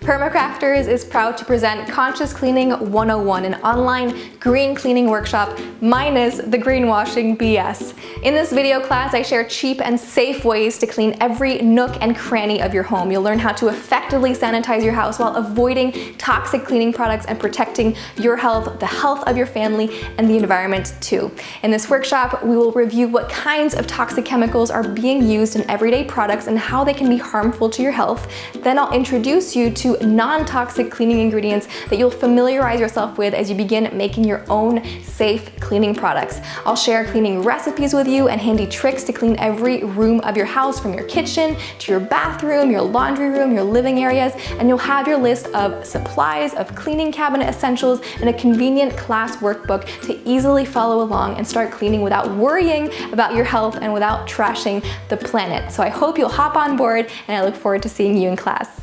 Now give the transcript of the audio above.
Permacrafters is proud to present Conscious Cleaning 101, an online green cleaning workshop minus the greenwashing BS. In this video class, I share cheap and safe ways to clean every nook and cranny of your home. You'll learn how to effectively sanitize your house while avoiding toxic cleaning products and protecting your health, the health of your family, and the environment too. In this workshop, we will review what kinds of toxic chemicals are being used in everyday products and how they can be harmful to your health. Then I'll introduce you to non-toxic cleaning ingredients that you'll familiarize yourself with as you begin making your own safe cleaning products. I'll share cleaning recipes with you and handy tricks to clean every room of your house, from your kitchen to your bathroom, your laundry room, your living areas, and you'll have your list of supplies, of cleaning cabinet essentials, and a convenient class workbook to easily follow along and start cleaning without worrying about your health and without trashing the planet. So I hope you'll hop on board, and I look forward to seeing you in class.